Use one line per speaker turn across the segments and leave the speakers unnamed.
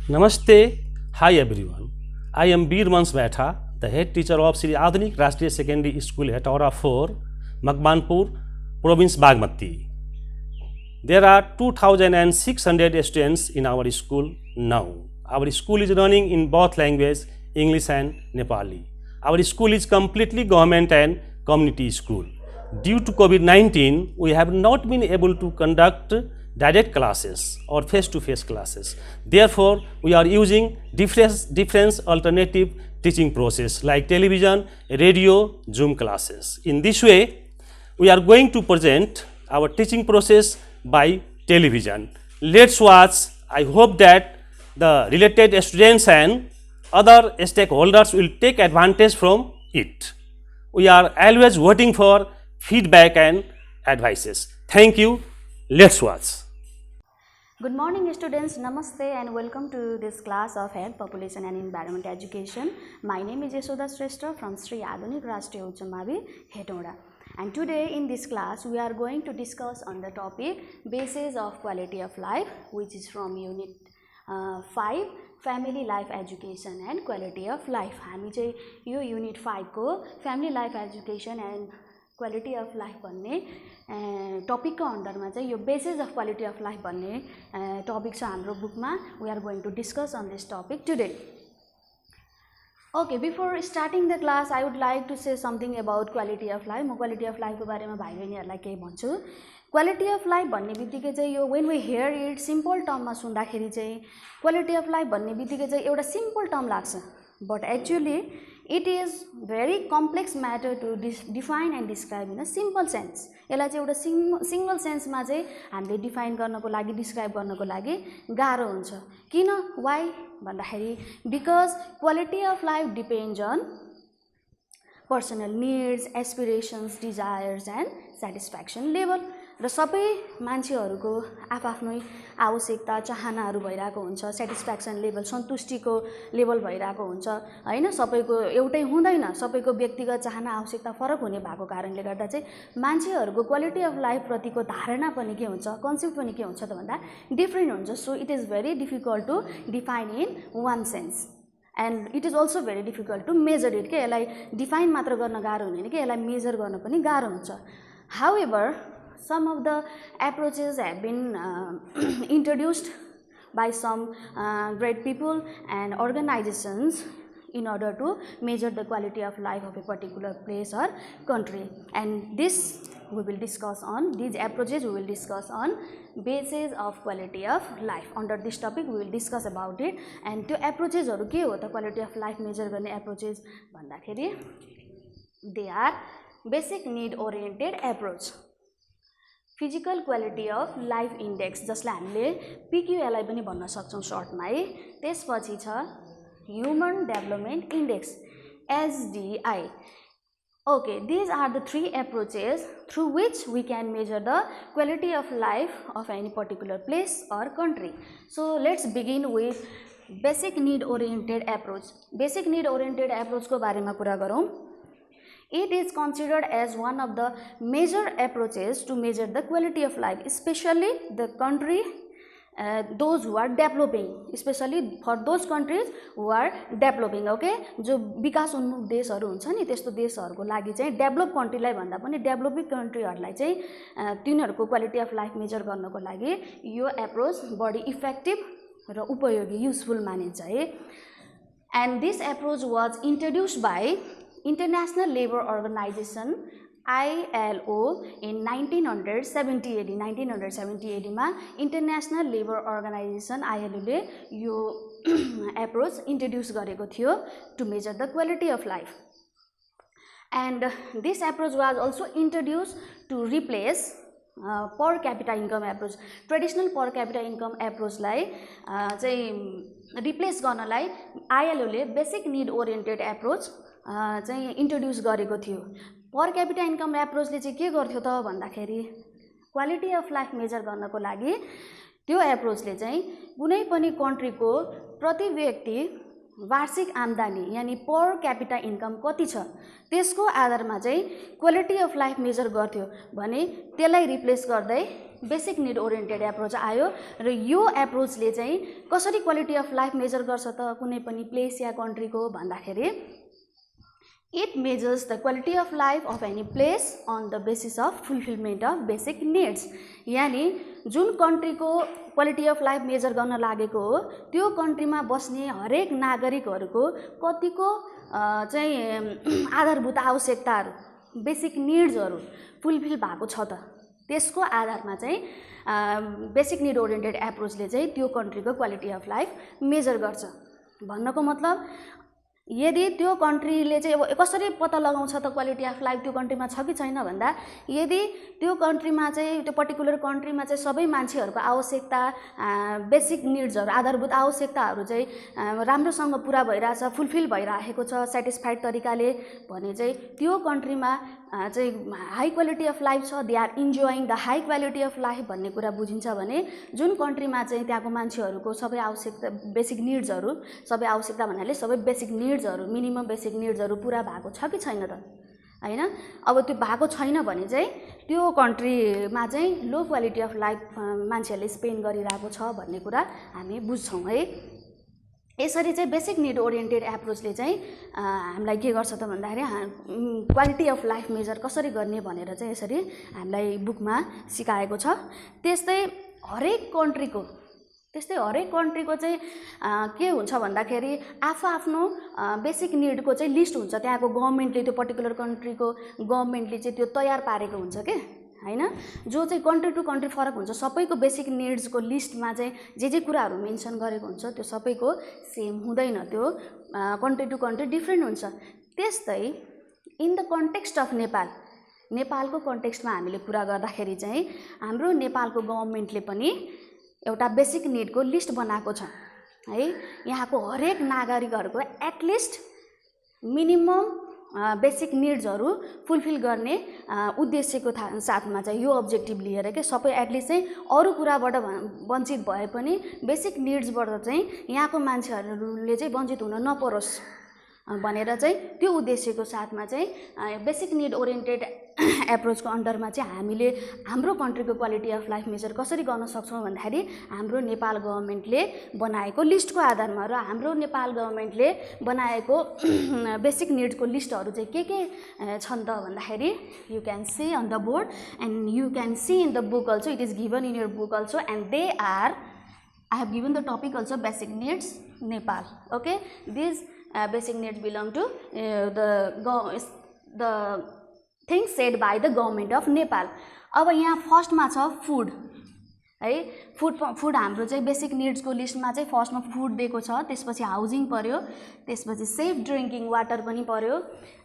Namaste. Hi everyone. I am Veer Mans Baitha, the head teacher of Sri Adunik Rashtriya Secondary School Hetauda 4, Makbanpur, Province Bagmati. There are 2,600 students in our school now. Our school is running in both languages, English and Nepali. Our school is completely government and community school. Due to COVID-19, we have not been able to conduct direct classes or face-to-face classes. Therefore, we are using different alternative teaching process like television, radio, Zoom classes. In this way, we are going to present our teaching process by television. Let's watch. I hope that the related students and other stakeholders will take advantage from it. We are always waiting for feedback and advices. Thank you. Let's watch.
Good morning students, Namaste and welcome to this class of Health, Population and Environment Education. My name is Yashoda Shrestha from Sri Adunik Rashtriya Ucha Madhyamik Hetauda. And today in this class we are going to discuss on the topic Basis of Quality of Life, which is from Unit 5 Family Life Education and Quality of Life. हामी चाहिँ यो Unit 5 को Family Life Education and Quality of Life भन्ने topic को अन्डरमा चाहिँ यो basis of quality of life भन्ने टपिक छ हाम्रो बुकमा. We are going to discuss on this topic today. Okay, before starting the class I would like to say something about quality of life. म quality of लाइफको बारेमा भाइ बहिनीहरूलाई केही भन्छु. क्वालिटी अफ लाइफ भन्ने बित्तिकै चाहिँ यो when we hear it simple टर्ममा सुन्दाखेरि चाहिँ क्वालिटी अफ लाइफ भन्ने बित्तिकै चाहिँ एउटा सिम्पल टर्म लाग्छ, but actually it is very complex matter to define and describe in a simple sense. यसलाई चाहिँ एउटा सिंगल सेन्समा चाहिँ हामीले डिफाइन गर्नको लागि डिस्क्राइब गर्नको लागि गाह्रो हुन्छ. किन? वाइ भन्दाखेरि because quality of life depends on personal needs, aspirations, desires and satisfaction level. र सबै मान्छेहरूको आफ्नै आवश्यकता चाहनाहरू भइरहेको हुन्छ, सेटिस्फ्याक्सन लेभल, सन्तुष्टिको लेभल भइरहेको हुन्छ हैन. सबैको एउटै हुँदैन, सबैको व्यक्तिगत चाहना आवश्यकता फरक हुने भएको कारणले गर्दा चाहिँ मान्छेहरूको क्वालिटी अफ लाइफ प्रतिको धारणा पनि के हुन्छ, कन्सेप्ट पनि के हुन्छ त भन्दा डिफ्रेन्ट हुन्छ. So it is very difficult to define in one sense and it is also very difficult to measure it. के यसलाई डिफाइन मात्र गर्न गाह्रो हुँदैन, कि यसलाई मेजर गर्न पनि गाह्रो हुन्छ. However some of the approaches have been introduced by some great people and organizations in order to measure the quality of life of a particular place or country. And this we will discuss on, these approaches we will discuss on basis of quality of life. Under this topic we will discuss about it. And त्यो approaches haru के हो त quality of life measure गर्ने approaches भन्दाखेरि they are basic need oriented approach. Physical quality of life index, जसलाई हामीले पिक्युएलआई पनि भन्न सक्छौँ सर्टमा है. त्यसपछि छ human development index, SDI. Okay, these are the three approaches through which we can measure the quality of life of any particular place or country. So let's begin with basic need oriented approach. Basic need oriented एप्रोचको बारेमा कुरा गरौँ. It is considered as one of the major approaches to measure the quality of life, especially the country, those who are developing, especially for those countries who are developing. Okay, जो विकास उन्मुख देशहरू हुन्छ नि, त्यस्तो देशहरूको लागि चाहिँ डेभलप कन्ट्रीलाई भन्दा पनि डेभलपिङ कन्ट्रीहरूलाई चाहिँ तिनीहरूको क्वालिटी अफ लाइफ मेजर गर्नको लागि यो एप्रोच बढी इफेक्टिभ र उपयोगी, युजफुल मानिन्छ है. And this approach was introduced by International Labour Organization ILO in 1970 AD. 1970 AD मा International Labour Organization ILO ले यो एप्रोच इन्ट्रोड्युस गरेको थियो to measure the quality of life. And this approach was also introduced to replace per capita income approach. Traditional per capita income एप्रोचलाई चाहिँ replace गर्नलाई ILO ले basic need oriented approach चाहिँ introduce गरेको थियो. पर capita income एप्रोचले चाहिँ के गर्थ्यो त भन्दाखेरि क्वालिटी अफ लाइफ मेजर गर्नको लागि त्यो एप्रोचले चाहिँ कुनै पनि कन्ट्रीको प्रति व्यक्ति वार्षिक आम्दानी यानी पर क्यापिटा इन्कम कति छ त्यसको आधारमा चाहिँ क्वालिटी अफ लाइफ मेजर गर्थ्यो भने त्यसलाई रिप्लेस गर्दै बेसिक निड ओरिएन्टेड एप्रोच आयो र यो एप्रोचले चाहिँ कसरी क्वालिटी अफ लाइफ मेजर गर्छ त कुनै पनि प्लेस या कन्ट्रीको भन्दाखेरि it measures the quality of life of any place on the basis of fulfilment of basic needs यानी जुन कन्ट्रीको क्वालिटी अफ लाइफ मेजर गर्न लागेको हो त्यो कन्ट्रीमा बस्ने हरेक नागरिकहरूको कतिको चाहिँ आधारभूत आवश्यकताहरू बेसिक निड्सहरू फुलफिल भएको छ त त्यसको आधारमा चाहिँ बेसिक निड ओरिएन्टेड एप्रोचले चाहिँ त्यो कन्ट्रीको क्वालिटी अफ लाइफ मेजर गर्छ भन्नको मतलब यदि त्यो कन्ट्रीले चाहिँ अब कसरी पत्ता लगाउँछ त क्वालिटी अफ लाइफ त्यो कन्ट्रीमा छ कि छैन भन्दा यदि त्यो कन्ट्रीमा चाहिँ त्यो पर्टिकुलर कन्ट्रीमा चाहिँ सबै मान्छेहरूको आवश्यकता बेसिक निड्सहरू आधारभूत आवश्यकताहरू चाहिँ राम्रोसँग पुरा भइरहेछ फुलफिल भइरहेको छ सेटिस्फाइड तरिकाले भने चाहिँ त्यो कन्ट्रीमा चाहिँ हाई क्वालिटी अफ लाइफ छ they are enjoying the high quality of life भन्ने कुरा बुझिन्छ भने जुन कन्ट्रीमा चाहिँ त्यहाँको मान्छेहरूको सबै आवश्यकता बेसिक निड्सहरू सबै आवश्यकता भन्नाले सबै बेसिक निड्सहरू मिनिमम बेसिक निड्सहरू पुरा भएको छ कि छैन त हैन अब त्यो भएको छैन भने चाहिँ त्यो कन्ट्रीमा चाहिँ लो क्वालिटी अफ लाइफ मान्छेहरूले स्पेन्ड गरिरहेको छ भन्ने कुरा हामी बुझ्छौँ है यसरी चाहिँ बेसिक निड ओरिएन्टेड एप्रोचले चाहिँ हामीलाई के गर्छ त भन्दाखेरि क्वालिटी अफ लाइफ मेजर कसरी गर्ने भनेर चाहिँ यसरी हामीलाई बुकमा सिकाएको छ त्यस्तै हरेक कन्ट्रीको चाहिँ के हुन्छ भन्दाखेरि आफ्नो बेसिक निडको चाहिँ लिस्ट हुन्छ त्यहाँको गभर्नमेन्टले त्यो पर्टिकुलर कन्ट्रीको गभर्नमेन्टले चाहिँ त्यो तयार पारेको हुन्छ के हैन जो चाहिँ कन्ट्री टु कन्ट्री फरक हुन्छ सबैको बेसिक निड्सको लिस्टमा चाहिँ जे कुराहरू मेन्सन गरेको हुन्छ त्यो सबैको सेम हुँदैन त्यो कन्ट्री टु कन्ट्री डिफ्रेन्ट हुन्छ त्यस्तै इन द कन्टेक्स्ट अफ नेपालको कन्टेक्स्टमा हामीले कुरा गर्दाखेरि चाहिँ हाम्रो नेपालको गभर्नमेन्टले पनि एउटा बेसिक निडको लिस्ट बनाएको छ है यहाँको हरेक नागरिकहरूको एटलिस्ट मिनिमम बेसिक निड्सहरू फुलफिल गर्ने उद्देश्यको साथमा चाहिँ यो अब्जेक्टिभ लिएर के सबै एटलिस्ट चाहिँ अरू कुराबाट वञ्चित भए पनि बेसिक निड्सबाट चाहिँ यहाँको मान्छेहरूले चाहिँ वञ्चित हुन नपरोस् भनेर चाहिँ त्यो उद्देश्यको साथमा चाहिँ बेसिक निड ओरिएन्टेड एप्रोचको अन्डरमा चाहिँ हामीले हाम्रो कन्ट्रीको क्वालिटी अफ लाइफ मेजर कसरी गर्न सक्छौँ भन्दाखेरि हाम्रो नेपाल गभर्नमेन्टले बनाएको लिस्टको आधारमा र हाम्रो नेपाल गभर्नमेन्टले बनाएको बेसिक निड्सको लिस्टहरू चाहिँ के छन् त भन्दाखेरि you can see on the board and you can see in the book also it is given in your book also and they are I have given the topic also basic needs Nepal okay this basic needs belong to the things said by the government of Nepal. अब यहाँ फर्स्टमा छ food है food हाम्रो चाहिँ basic निड्सको लिस्टमा चाहिँ फर्स्टमा फुड दिएको छ त्यसपछि हाउसिङ पर्यो त्यसपछि सेफ ड्रिङ्किङ वाटर पनि पर्यो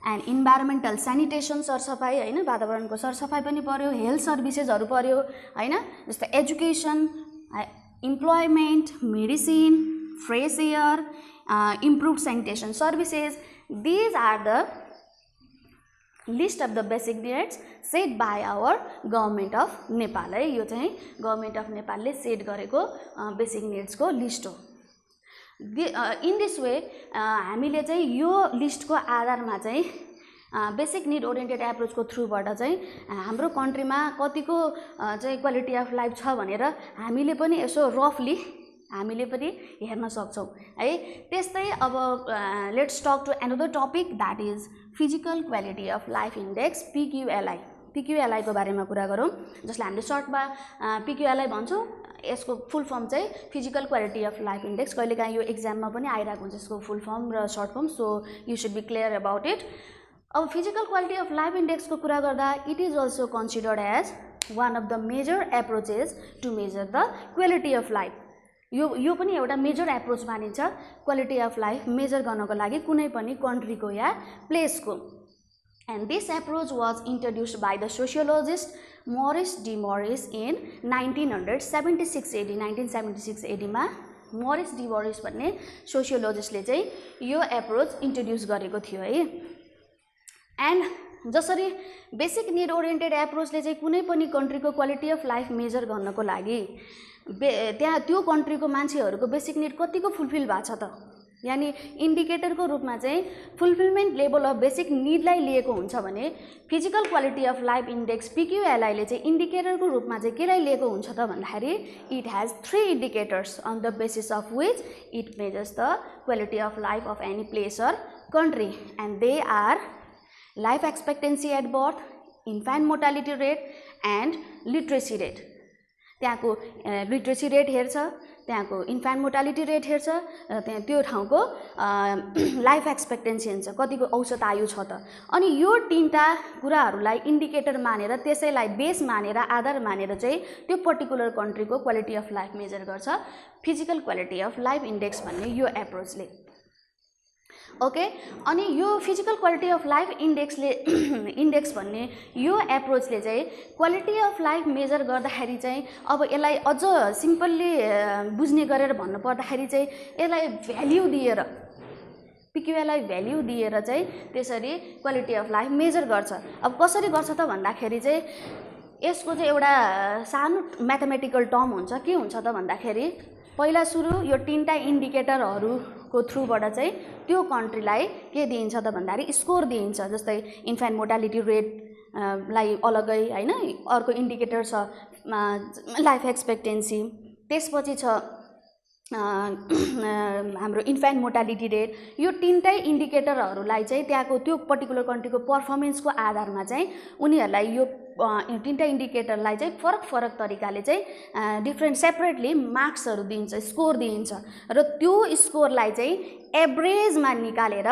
एन्ड इन्भाइरोमेन्टल सेनिटेसन सरसफाइ हैन वातावरणको सरसफाइ पनि पर्यो हेल्थ सर्भिसेसहरू पर्यो हैन जस्तै education employment medicine fresh air improved sanitation services. These are the list of the basic needs set by our government of Nepal है यो चाहिँ गभर्नमेन्ट अफ नेपालले सेट गरेको बेसिक निड्सको लिस्ट हो इन दिस वे हामीले चाहिँ यो लिस्टको आधारमा चाहिँ बेसिक निड ओरिएन्टेड एप्रोचको थ्रुबाट चाहिँ हाम्रो कन्ट्रीमा कतिको चाहिँ क्वालिटी अफ लाइफ छ भनेर हामीले पनि यसो रफली हामीले पनि हेर्न सक्छौँ है त्यस्तै अब let's talk to another topic that is physical quality of life index PQLI को बारेमा कुरा गरौँ जसलाई हामीले सर्टमा PQLI भन्छौँ यसको फुल फर्म चाहिँ physical quality of life index कहिलेकाहीँ यो एक्जाममा पनि आइरहेको हुन्छ यसको फुल फर्म र short form so you should be clear about it अब फिजिकल क्वालिटी अफ लाइफ इन्डेक्सको कुरा गर्दा it is also considered as one of the major approaches to measure the quality of life यो पनि एउटा major approach मानिन्छ quality of life measure गर्नको लागि कुनै पनि कन्ट्रीको या प्लेसको and this approach was introduced by the sociologist Morris D Morris in 1976 एडीमा मोरिस डी मोरिस भन्ने सोसियोलोजिस्टले चाहिँ यो एप्रोच इन्ट्रोड्युस गरेको थियो है एन्ड जसरी बेसिक निड ओरिएन्टेड एप्रोचले चाहिँ कुनै पनि कन्ट्रीको क्वालिटी अफ लाइफ मेजर गर्नको लागि त्यहाँ त्यो कन्ट्रीको मान्छेहरूको बेसिक निड कतिको फुलफिल भएको छ त यानी इन्डिकेटरको रूपमा चाहिँ फुलफिलमेन्ट लेभल अफ बेसिक निडलाई लिएको हुन्छ भने physical quality of life index पिक्युएलआईले चाहिँ इन्डिकेटरको रूपमा चाहिँ केलाई लिएको हुन्छ त भन्दाखेरि it has 3 indicators on the basis of which it measures the quality of life of any place or country and they are life expectancy at birth, infant mortality rate and literacy rate. त्यहाँको literacy rate हेर्छ, त्यहाँको infant mortality rate हेर्छ, त्यहाँ त्यो ठाउँको life expectancy हुन्छ, कतिको औसत आयु छ त। अनि यो तीनटा कुराहरूलाई इन्डिकेटर मानेर त्यसैलाई बेस मानेर आधार मानेर चाहिँ त्यो पर्टिकुलर कन्ट्रीको क्वालिटी अफ लाइफ मेजर गर्छ physical quality of life index भन्ने यो एप्रोचले। ओके, अनि यो physical quality of life index भन्ने यो एप्रोचले चाहिँ क्वालिटी अफ लाइफ मेजर गर्दाखेरि चाहिँ अब यसलाई अझ सिम्पल्ली बुझ्ने गरेर भन्नु पर्दाखेरि चाहिँ यसलाई भ्याल्यु दिएर पिक्युएलआई भ्याल्यु दिएर चाहिँ त्यसरी क्वालिटी अफ लाइफ मेजर गर्छ। अब कसरी गर्छ त भन्दाखेरि चाहिँ यसको चाहिँ एउटा सानो म्याथमेटिकल टर्म हुन्छ। के हुन्छ त भन्दाखेरि पहिला सुरु यो तीनटा इन्डिकेटरहरूको थ्रुबाट चाहिँ त्यो कन्ट्रीलाई के दिइन्छ त भन्दाखेरि स्कोर दिइन्छ। जस्तै इन्फेन्ट मोर्टालिटी रेट लाई अलगै हैन, अर्को इन्डिकेटर छ लाइफ एक्सपेक्टेन्सी, त्यसपछि छ हाम्रो इन्फेन्ट मोर्टालिटी रेट। यो तीनटै इन्डिकेटरहरूलाई चाहिँ त्यहाँको त्यो पर्टिकुलर कन्ट्रीको पर्फर्मेन्सको आधारमा चाहिँ उनीहरूलाई यो तीनटा इन्डिकेटरलाई चाहिँ फरक फरक तरिकाले चाहिँ डिफ्रेन्ट सेपरेटली मार्क्सहरू दिन्छ, स्कोर दिइन्छ र त्यो स्कोरलाई चाहिँ एभरेजमा निकालेर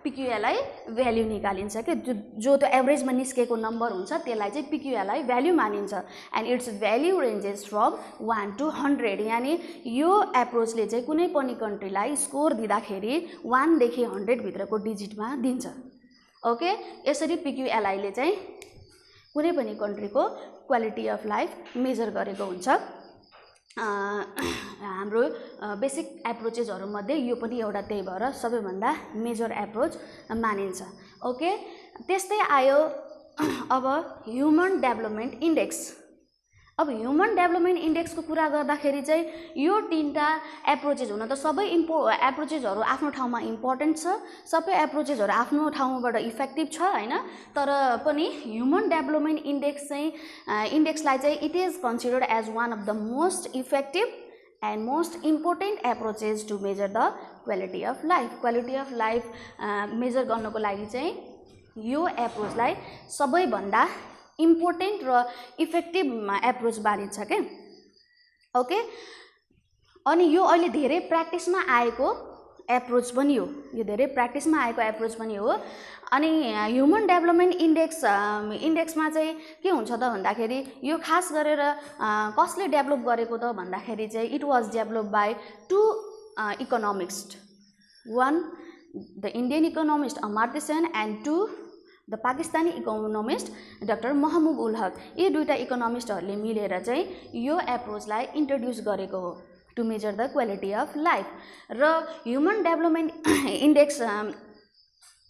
पिक्युएलआई भ्याल्यु निकालिन्छ के जो त्यो एभरेजमा निस्केको नम्बर हुन्छ त्यसलाई चाहिँ पिक्युएलआई भ्याल्यु मानिन्छ and it's value ranges from 1 to 100। यानी यो एप्रोचले चाहिँ कुनै पनि कन्ट्रीलाई स्कोर दिँदाखेरि 1 देखि 100 भित्रको डिजिटमा दिन्छ। ओके, यसरी पिक्युएलआईले चाहिँ कुनै पनि कन्ट्रीको क्वालिटी अफ लाइफ मेजर गरेको हुन्छ। हाम्रो बेसिक एप्रोचेसहरूमध्ये यो पनि एउटा, त्यही भएर सबैभन्दा मेजर एप्रोच मानिन्छ। ओके, त्यस्तै आयो अब ह्युमन डेभलपमेन्ट इन्डेक्स। अब ह्युमन डेभलपमेन्ट इन्डेक्सको कुरा गर्दाखेरि चाहिँ यो तीनटा एप्रोचेस हुन त सबै एप्रोचेसहरू आफ्नो ठाउँमा इम्पोर्टेन्ट छ, सबै एप्रोचेसहरू आफ्नो ठाउँबाट इफेक्टिभ छ हैन, तर पनि ह्युमन डेभलपमेन्ट इन्डेक्स चाहिँ इन्डेक्सलाई चाहिँ it is considered as one of the most effective and most important approaches to measure the quality of life. Quality of life measure गर्नको लागि चाहिँ यो एप्रोचलाई सबैभन्दा इम्पोर्टेन्ट र इफेक्टिभ एप्रोच मानिन्छ के। ओके, अनि यो अहिले धेरै प्र्याक्टिसमा आएको एप्रोच पनि हो, यो धेरै प्र्याक्टिसमा आएको एप्रोच पनि हो। अनि ह्युमन डेभलपमेन्ट इन्डेक्समा चाहिँ के हुन्छ त भन्दाखेरि यो खास गरेर कसले डेभलप गरेको त भन्दाखेरि चाहिँ it was develop by 2 economist, one the Indian economist Amartya Sen and 2 the Pakistani economist Dr. Mahmoud ul Haq। यी दुईटा इकोनोमिस्टहरूले मिलेर चाहिँ यो एप्रोचलाई इन्ट्रोड्युस गरेको हो to measure the quality of life. र ह्युमन डेभलपमेन्ट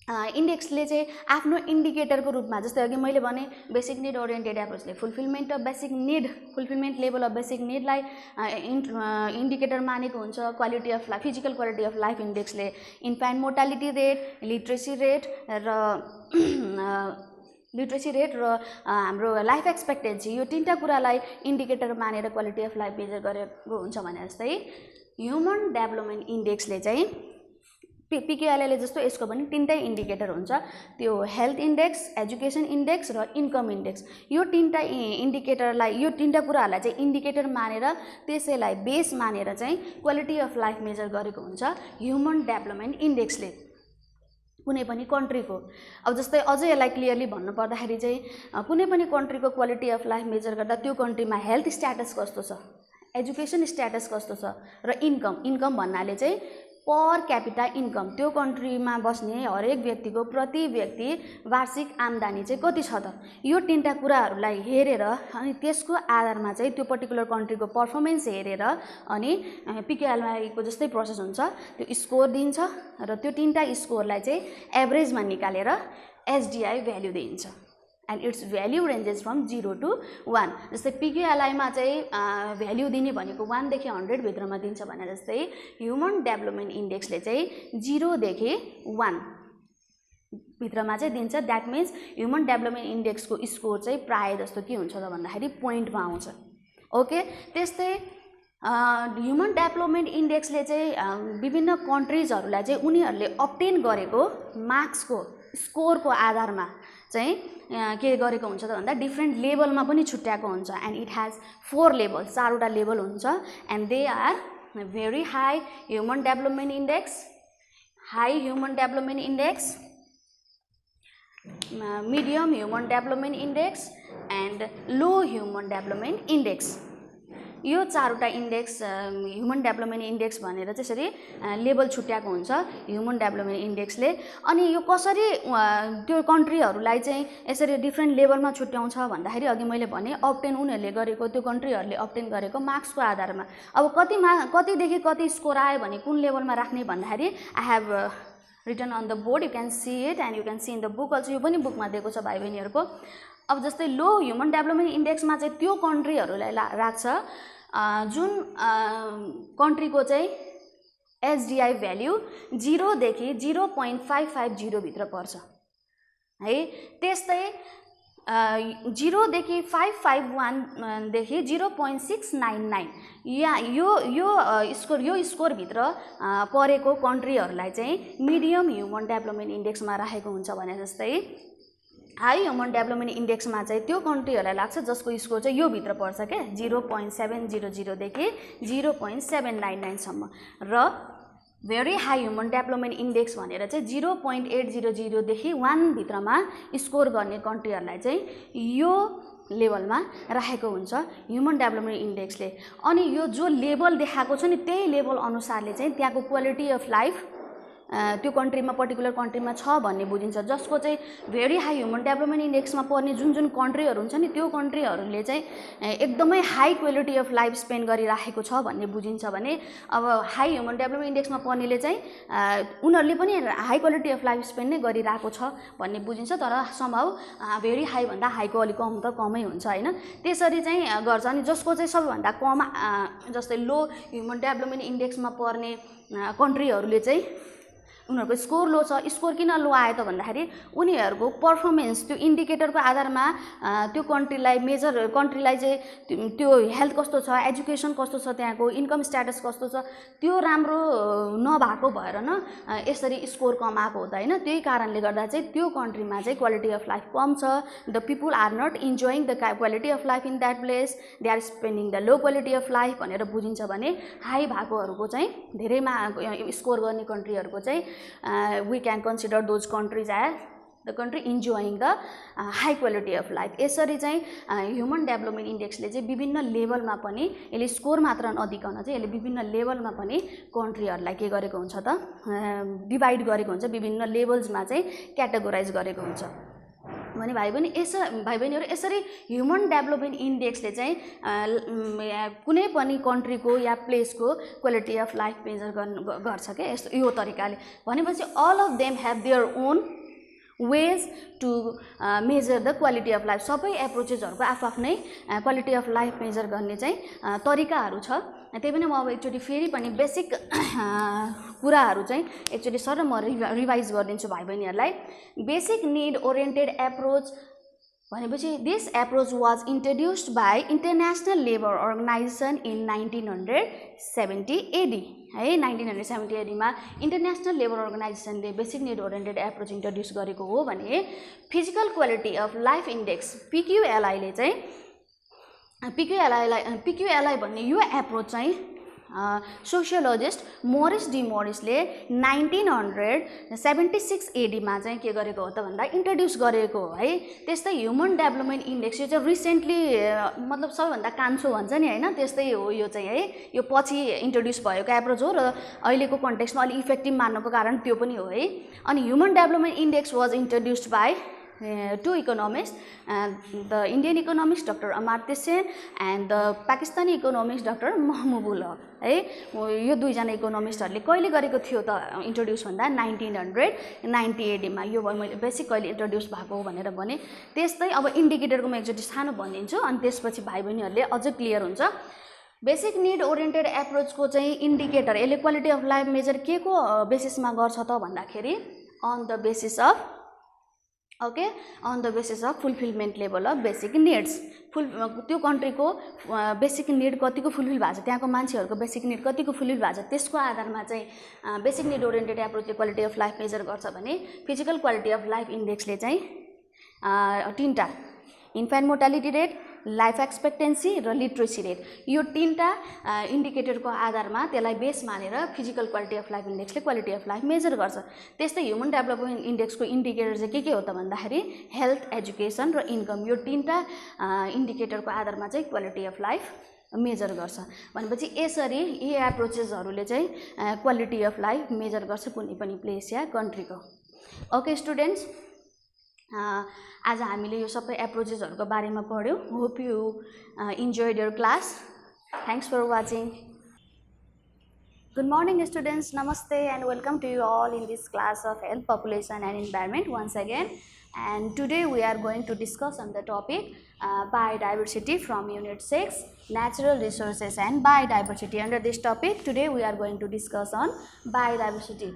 इन्डेक्सले चाहिँ आफ्नो इन्डिकेटरको रूपमा, जस्तै अघि मैले भने बेसिक निड ओरिएन्टेड एप्रोचले fulfilment of basic need, fulfilment level of basic निडलाई इन्डिकेटर मानेको हुन्छ। Quality of life, physical quality of life इन्डेक्सले infant mortality rate, literacy rate र हाम्रो लाइफ एक्सपेक्टेन्सी, यो तीनटा कुरालाई इन्डिकेटर मानेर क्वालिटी अफ लाइफ मेजर गरेको हुन्छ भने जस्तै ह्युमन डेभलपमेन्ट इन्डेक्सले चाहिँ पिक्युएलआईले जस्तो यसको पनि तीनटै इन्डिकेटर हुन्छ। त्यो हेल्थ इन्डेक्स, एजुकेसन इन्डेक्स र इन्कम इन्डेक्स। यो तीनटा इन्डिकेटरलाई, यो तीनटा कुराहरूलाई चाहिँ इन्डिकेटर मानेर त्यसैलाई बेस मानेर चाहिँ क्वालिटी अफ लाइफ मेजर गरेको हुन्छ ह्युमन डेभलपमेन्ट इन्डेक्सले कुनै पनि कन्ट्रीको। अब जस्तै अझै यसलाई क्लियरली भन्नु पर्दाखेरि चाहिँ कुनै पनि कन्ट्रीको क्वालिटी अफ लाइफ मेजर गर्दा त्यो कन्ट्रीमा हेल्थ स्ट्याटस कस्तो छ, एजुकेसन स्ट्याटस कस्तो छ र इन्कम भन्नाले चाहिँ पर क्यापिटा इन्कम, त्यो कन्ट्रीमा बस्ने हरेक व्यक्तिको प्रति व्यक्ति वार्षिक आम्दानी चाहिँ कति छ त। यो तीनटा कुराहरूलाई हेरेर अनि त्यसको आधारमा चाहिँ त्यो पर्टिकुलर कन्ट्रीको पर्फर्मेन्स हेरेर अनि पिक्युएलआईको जस्तै प्रोसेस हुन्छ, त्यो स्कोर दिन्छ र त्यो तीनटा स्कोरलाई चाहिँ एभरेजमा निकालेर एसडिआई भ्याल्यु दिइन्छ। And it's value ranges from 0 to 1। जस्तै पिक्युएलआईमा चाहिँ भ्याल्यु दिने भनेको 1 देखि 100 भित्रमा दिन्छ भने जस्तै ह्युमन डेभलपमेन्ट इन्डेक्सले चाहिँ 0 देखि 1 भित्रमा चाहिँ दिन्छ। द्याट मिन्स ह्युमन डेभलपमेन्ट इन्डेक्सको स्कोर चाहिँ प्रायः जस्तो के हुन्छ त भन्दाखेरि पोइन्टमा आउँछ। ओके, त्यस्तै ह्युमन डेभलपमेन्ट इन्डेक्सले चाहिँ विभिन्न कन्ट्रिजहरूलाई चाहिँ उनीहरूले अब्टेन गरेको मार्क्सको स्कोरको आधारमा चाहिँ के गरेको हुन्छ त भन्दा डिफ्रेन्ट लेभलमा पनि छुट्याएको हुन्छ। एन्ड इट ह्याज 4 लेभल, 4वटा लेभल हुन्छ। And they are very high human development index, high human development index, medium human development index and low human development index। यो 4वटा इन्डेक्स ह्युमन डेभलपमेन्ट इन्डेक्स भनेर त्यसरी level छुट्याएको हुन्छ human development इन्डेक्सले। अनि यो कसरी त्यो कन्ट्रीहरूलाई चाहिँ यसरी डिफ्रेन्ट लेभलमा छुट्याउँछ भन्दाखेरि अघि मैले भने अब्टेन उनीहरूले गरेको, त्यो कन्ट्रीहरूले अब्टेन गरेको मार्क्सको आधारमा। अब कतिदेखि कति स्कोर आयो भने कुन लेभलमा राख्ने भन्दाखेरि I have written on the board, you can see it and you can see in the book also। यो पनि बुकमा दिएको छ भाइ बहिनीहरूको। अब जस्तै लो ह्युमन डेभलपमेन्ट इन्डेक्समा चाहिँ त्यो कन्ट्रीहरूलाई राख्छ जुन कन्ट्रीको चाहिँ एसडिआई भ्याल्यु 0 देखि 0.550 भित्र पर्छ है। त्यस्तै 0 देखि 551 देखि 0.699 यो स्कोरभित्र परेको कन्ट्रीहरूलाई चाहिँ मिडियम ह्युमन डेभलपमेन्ट इन्डेक्समा राखेको हुन्छ भने जस्तै हाई ह्युमन डेभलपमेन्ट इन्डेक्समा चाहिँ त्यो कन्ट्रीहरूलाई लाग्छ जसको स्कोर चाहिँ यो भित्र पर्छ क्या 0.700 देखि 0.799 सम्म। र very high human development index भनेर चाहिँ 0.800 देखि 1 भित्रमा स्कोर गर्ने कन्ट्रीहरूलाई चाहिँ यो लेभलमा राखेको हुन्छ ह्युमन डेभलपमेन्ट इन्डेक्सले। अनि यो जो लेभल देखाएको छ नि त्यही लेभल अनुसारले चाहिँ त्यहाँको क्वालिटी अफ लाइफ त्यो कन्ट्रीमा पर्टिकुलर कन्ट्रीमा छ भन्ने बुझिन्छ। जसको चाहिँ भेरी हाई ह्युमन डेभलपमेन्ट इन्डेक्समा पर्ने जुन कन्ट्रीहरू हुन्छ नि त्यो कन्ट्रीहरूले चाहिँ एकदमै high quality of life spend गरिराखेको छ भन्ने बुझिन्छ भने अब हाई ह्युमन डेभलपमेन्ट इन्डेक्समा पर्नेले चाहिँ उनीहरूले पनि high quality of life spend नै गरिरहेको छ भन्ने बुझिन्छ। तर समहाउ भेरी हाई भन्दा हाईको अलिक कम त कमै हुन्छ होइन, त्यसरी चाहिँ गर्छ। अनि जसको चाहिँ सबैभन्दा कम जस्तै लो ह्युमन डेभलपमेन्ट इन्डेक्समा पर्ने कन्ट्रीहरूले चाहिँ उनीहरूको स्कोर लो छ। स्कोर किन लो आयो त भन्दाखेरि उनीहरूको पर्फर्मेन्स त्यो इन्डिकेटरको आधारमा त्यो कन्ट्रीलाई चाहिँ त्यो हेल्थ कस्तो छ, एजुकेसन कस्तो छ, त्यहाँको इन्कम स्ट्याटस कस्तो छ त्यो राम्रो नभएको भएर न यसरी स्कोर कम आएको हो त होइन। त्यही कारणले गर्दा चाहिँ त्यो कन्ट्रीमा चाहिँ क्वालिटी अफ लाइफ कम छ। The people are not enjoying the quality of life in that place, they are spending the low quality of life भनेर बुझिन्छ भने हाई भएकोहरूको चाहिँ धेरैमा स्कोर गर्ने कन्ट्रीहरूको चाहिँ we can consider those countries as the country enjoying the high quality of life। यसरी चाहिँ human development इन्डेक्सले चाहिँ विभिन्न लेभलमा पनि यसले स्कोर मात्र नदिकन चाहिँ यसले विभिन्न लेभलमा पनि कन्ट्रीहरूलाई के गरेको हुन्छ त डिभाइड गरेको हुन्छ, विभिन्न लेभल्समा चाहिँ क्याटेगोराइज गरेको हुन्छ भने भाइ बहिनीहरू यसरी ह्युमन डेभलपमेन्ट इन्डेक्सले चाहिँ कुनै पनि कन्ट्रीको या प्लेसको क्वालिटी अफ लाइफ मेजर गर्छ क्या यस्तो यो तरिकाले। भनेपछि all of them have their own ways to measure the quality of life. सबै एप्रोचेसहरूको आफ्नै क्वालिटी अफ लाइफ मेजर गर्ने चाहिँ तरिकाहरू छ। त्यही पनि म अब एकचोटि फेरि पनि बेसिक कुराहरू चाहिँ एकचोटि सर म रिभाइज गरिदिन्छु भाइ बहिनीहरूलाई। बेसिक निड ओरिएन्टेड एप्रोच भनेपछि this approach was introduced by international labour organisation in 1970 AD है। 1970 AD मा इन्टरनेसनल लेबर अर्गनाइजेसनले basic need oriented approach introduce गरेको हो भने physical quality of life index पिक्युएलआईले चाहिँ पिक्युएलआई भन्ने यो एप्रोच चाहिँ सोसियोलोजिस्ट मोरिस डी मोरिसले 1976 AD मा चाहिँ के गरेको हो त भन्दा इन्ट्रोड्युस गरेको हो है। त्यस्तै ह्युमन डेभलपमेन्ट इन्डेक्स यो चाहिँ रिसेन्टली मतलब सबैभन्दा कान्छो भन्छ नि होइन, त्यस्तै हो यो चाहिँ है। यो पछि इन्ट्रोड्युस भएको एप्रोच हो र अहिलेको कन्टेक्स्टमा अलि इफेक्टिभ मान्नको कारण त्यो पनि हो है। अनि human development index was introduced by two economists, the Indian economist Dr. Amartya Sen and the Pakistani economist Dr. Mahmoobul Haq है। यो दुईजना इकोनोमिस्टहरूले कहिले गरेको थियो त इन्ट्रोड्युस भन्दा 1998 मा यो मैले बेसिक कहिले इन्ट्रोड्युस भएको भनेर भने। त्यस्तै अब इन्डिकेटरको म एकचोटि सानो भनिदिन्छु अनि त्यसपछि भाइ बहिनीहरूले अझ क्लियर हुन्छ। बेसिक निड ओरिएन्टेड एप्रोचको चाहिँ इन्डिकेटर यसले क्वालिटी अफ लाइफ मेजर के को बेसिसमा गर्छ त भन्दाखेरि on the basis of fulfilment level of basic needs. त्यो कन्ट्रीको बेसिक निड कतिको फुलफिल भएको छ, त्यहाँको मान्छेहरूको बेसिक निड कतिको फुलफिल भएको छ, त्यसको आधारमा चाहिँ बेसिक निड ओरिएन्टेड एप्रोचले क्वालिटी अफ लाइफ मेजर गर्छ भने फिजिकल क्वालिटी अफ लाइफ इन्डेक्सले चाहिँ 3टा infant mortality rate, life expectancy र लिट्रेसी रेट, यो 3टा इन्डिकेटरको आधारमा त्यसलाई बेस मानेर फिजिकल क्वालिटी अफ लाइफ इन्डेक्सले क्वालिटी अफ लाइफ मेजर गर्छ। त्यस्तै ह्युमन डेभलपमेन्ट इन्डेक्सको इन्डिकेटर चाहिँ के हो त भन्दाखेरि हेल्थ, एजुकेसन र इन्कम, यो 3टा इन्डिकेटरको आधारमा चाहिँ क्वालिटी अफ लाइफ मेजर गर्छ। भनेपछि यसरी यी एप्रोचेसहरूले चाहिँ क्वालिटी अफ लाइफ मेजर गर्छ कुनै पनि प्लेस या कन्ट्रीको। ओके स्टुडेन्ट्स, आज हामीले यो सबै एप्रोचेसहरूको बारेमा पढ्यौँ। Hope you enjoyed your class. Thanks for watching. Good morning students, namaste and welcome to you all in this class of health, population and environment once again. And today we are going to discuss on the topic biodiversity from unit 6, natural resources and biodiversity. Under this topic today we are going to discuss on biodiversity.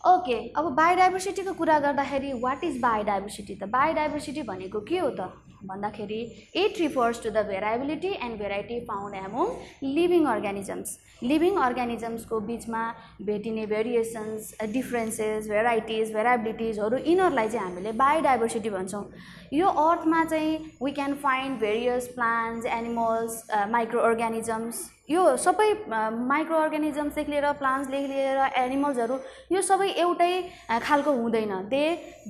Okay, अब बायोडाइभर्सिटीको कुरा गर्दाखेरि what is biodiversity त? Biodiversity भनेको के हो त भन्दाखेरि it refers to the variability and variety found among living organisms. Living अर्गानिजम्सको बिचमा भेटिने भेरिएसन्स, डिफ्रेन्सेस, भेराइटिज, भेराइबिलिटिजहरू यिनीहरूलाई चाहिँ हामीले बायोडाइभर्सिटी भन्छौँ। यो अर्थमा चाहिँ we can find various plants, animals, micro organisms, यो सबै माइक्रो अर्गानिजम्सदेखि लिएर प्लान्ट्सदेखि लिएर एनिमल्सहरू यो सबै एउटै खालको हुँदैन। They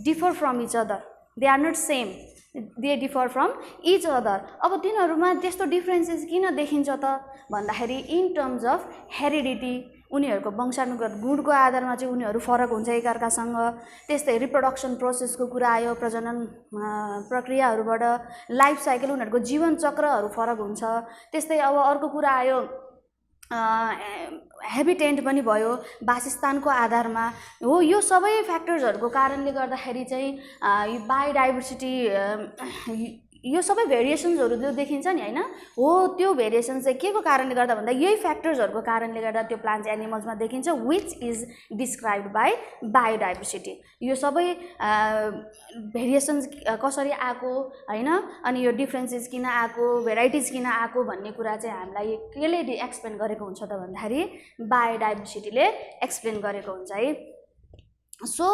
differ from each other, they are not same, they differ from each other. अब तिनीहरूमा त्यस्तो डिफ्रेन्सेस किन देखिन्छ त भन्दाखेरि इन टर्म्स अफ हेरिडिटी, उनीहरूको वंशानुगत गुणको आधारमा चाहिँ उनीहरू फरक हुन्छ एकअर्कासँग। त्यस्तै रिप्रोडक्सन प्रोसेसको कुरा आयो, प्रजनन प्रक्रियाहरूबाट लाइफ साइकल, उनीहरूको जीवन चक्रहरू फरक हुन्छ। त्यस्तै अब अर्को कुरा आयो हेबिटेन्ट पनि भयो, वासस्थानको आधारमा हो। यो सबै फ्याक्टर्सहरूको कारणले गर्दाखेरि चाहिँ यो बायोडाइभर्सिटी, यो सबै भेरिएसन्सहरू जो देखिन्छ नि हैन, हो त्यो भेरिएसन चाहिँ के को कारणले गर्दा भन्दा यही फ्याक्टर्सहरूको कारणले गर्दा त्यो प्लान्ट्स एनिमल्समा देखिन्छ, which is described by biodiversity. यो सबै भेरिएसन्स कसरी आएको हैन, अनि यो डिफ्रेन्सेस किन आएको, भेराइटिज किन आएको भन्ने कुरा चाहिँ हामीलाई केले एक्सप्लेन गरेको हुन्छ त भन्दाखेरि बायोडाइभर्सिटीले एक्सप्लेन गरेको हुन्छ है। So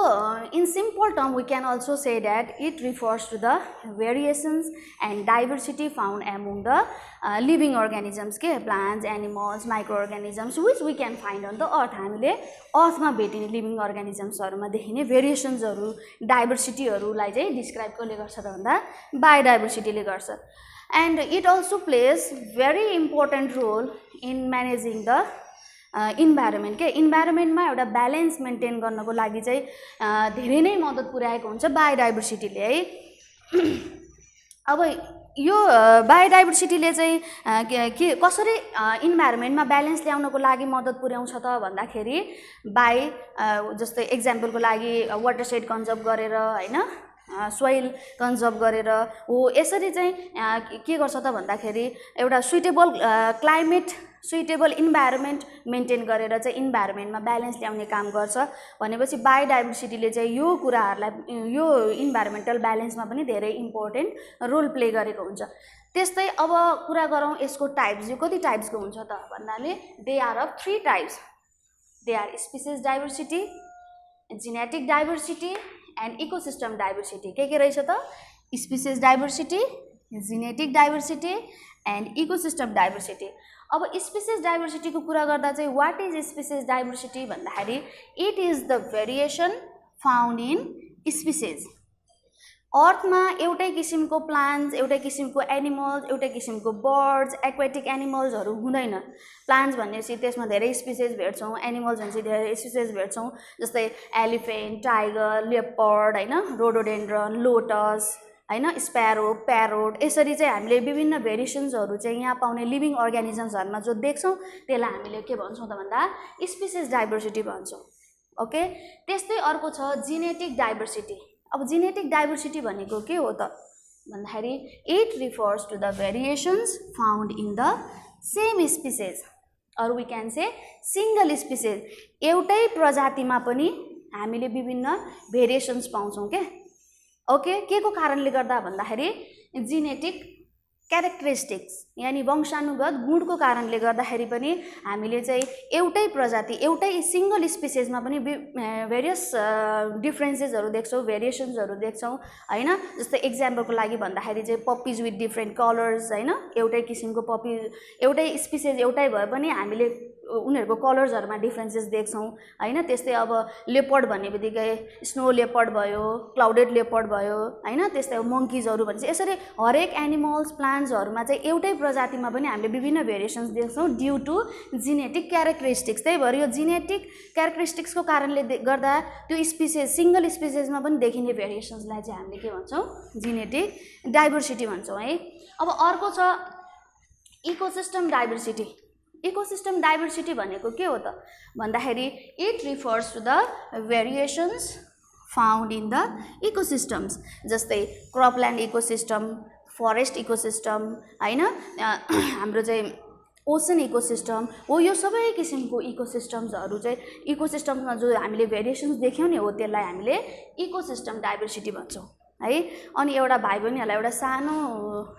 in simple term we can also say that it refers to the variations and diversity found among the living organisms, के plants, animals, microorganisms which we can find on the earth। हामीले अर्थमा भेटिने living अर्गानिजम्सहरूमा देखिने भेरिएसन्सहरू, डाइभर्सिटीहरूलाई चाहिँ describe कसले गर्छ त भन्दा बायोडाइभर्सिटीले गर्छ। And it also plays very important role in managing the environment. के इन्भाइरोमेन्टमा एउटा ब्यालेन्स मेन्टेन गर्नको लागि चाहिँ धेरै नै मद्दत पुर्याएको हुन्छ बायोडाइभर्सिटीले है। अब यो बायोडाइभर्सिटीले चाहिँ के कसरी इन्भाइरोमेन्टमा ब्यालेन्स ल्याउनको लागि मद्दत पुर्याउँछ त भन्दाखेरि जस्तै एक्जाम्पलको लागि वाटर सेड कन्जर्भ गरेर हैन, सोइल कन्जर्भ गरेर हो। यसरी चाहिँ के गर्छ त भन्दाखेरि एउटा suitable climate, suitable environment maintain गरेर चाहिँ इन्भाइरोमेन्टमा ब्यालेन्स ल्याउने काम गर्छ। भनेपछि बायोडाइभर्सिटीले चाहिँ यो कुराहरूलाई, यो इन्भाइरोमेन्टल ब्यालेन्समा पनि धेरै इम्पोर्टेन्ट रोल प्ले गरेको हुन्छ। त्यस्तै अब कुरा गरौँ यसको टाइप्स, यो कति टाइप्सको हुन्छ त भन्नाले they are of 3 types. They are species diversity, genetic diversity and ecosystem diversity. के रहेछ त? Species diversity, genetic diversity and ecosystem diversity. अब स्पिसिस डाइभर्सिटीको कुरा गर्दा चाहिँ वाट इज स्पिसिस डाइभर्सिटी भन्दाखेरि it is the variation found in species. अर्थमा एउटै किसिमको प्लान्ट्स, एउटै किसिमको एनिमल्स, एउटै किसिमको बर्ड्स, एक्वेटिक एनिमल्सहरू हुँदैन। प्लान्ट्स भनेपछि त्यसमा धेरै स्पिसिस भेट्छौँ, एनिमल्स भनेपछि धेरै स्पिसिस भेट्छौँ, जस्तै एलिफेन्ट, टाइगर, लेपर्ड हैन, रोडोडेन्ड्रन, लोटस हैन, स्प्यारो, प्यारोट, यसरी चाहिँ हामीले विभिन्न भेरिएसन्सहरू चाहिँ यहाँ पाउने लिभिङ अर्गानिजम्सहरूमा जो देख्छौँ त्यसलाई हामीले के भन्छौँ त भन्दा स्पिसिस डाइभर्सिटी भन्छौँ। ओके, त्यस्तै अर्को छ जेनेटिक डाइभर्सिटी। अब जेनेटिक डाइभर्सिटी भनेको के हो त भन्दाखेरि it refers to the variations found in the same species or we can say single species. एउटै प्रजातिमा पनि हामीले विभिन्न भेरिएसन्स पाउँछौँ के। ओके, के को कारणले गर्दा भन्दाखेरि जेनेटिक क्यारेक्टरिस्टिक्स यानी वंशानुगत गुणको कारणले गर्दाखेरि पनि हामीले चाहिँ एउटै प्रजाति एउटै सिंगल स्पिसिसमा पनि भेरियस डिफरेन्सेसहरू देख्छौँ, भेरिएसन्सहरू देख्छौँ हैन। जस्तै एक्जाम्पलको लागि भन्दाखेरि चाहिँ पप्पिज विथ डिफ्रेन्ट कलर्स हैन, एउटै किसिमको पप्पी एउटै स्पिसिस एउटै भए पनि हामीले उनीहरूको कलर्सहरूमा डिफ्रेन्सेस देख्छौँ हैन। त्यस्तै अब लेपर्ड भन्ने बित्तिकै स्नो लेपर्ड भयो, क्लाउडेड लेपर्ड भयो हैन, त्यस्तै अब मङ्कीजहरू भनेपछि यसरी हरेक एनिमल्स प्लान्ट्सहरूमा चाहिँ एउटै प्रजातिमा पनि हामीले विभिन्न भेरिएसन्स देख्छौँ ड्यू टु जेनेटिक क्यारेक्टरिस्टिक्स। त्यही भएर यो जेनेटिक क्यारेक्टरिस्टिक्सको कारणले गर्दा त्यो स्पिसिस सिंगल स्पिसिसमा पनि देखिने भेरिएसन्सलाई चाहिँ हामीले के भन्छौँ जेनेटिक डाइभर्सिटी भन्छौँ है। अब अर्को छ इकोसिस्टम डाइभर्सिटी। इकोसिस्टम डाइभर्सिटी भनेको के हो त भन्दाखेरि it refers to the variations found in the ecosystems. जस्तै क्रपल्यान्ड इकोसिस्टम, फरेस्ट इकोसिस्टम हैन, हाम्रो चाहिँ ओसन इकोसिस्टम हो। यो सबै किसिमको इकोसिस्टम्सहरू चाहिँ इकोसिस्टममा जो हामीले भेरिएसन्स देख्यौँ नि हो त्यसलाई हामीले इकोसिस्टम डाइभर्सिटी भन्छौँ है। अनि एउटा भाइ बहिनीहरूलाई एउटा सानो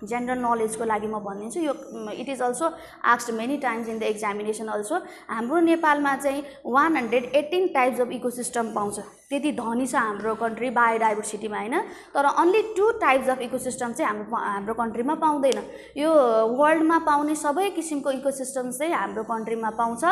जेनरल नलेजको लागि म भनिदिन्छु, यो it is also asked many times in the examination also. हाम्रो नेपालमा चाहिँ 118 टाइप्स अफ इकोसिस्टम पाउँछ, त्यति धनी छ हाम्रो कन्ट्री बायोडाइभर्सिटीमा हैन। तर अन्ली 2 टाइप्स अफ इकोसिस्टम चाहिँ हाम्रो कन्ट्रीमा पाउँदैन। यो वर्ल्डमा पाउने सबै किसिमको इकोसिस्टम चाहिँ हाम्रो कन्ट्रीमा पाउँछ।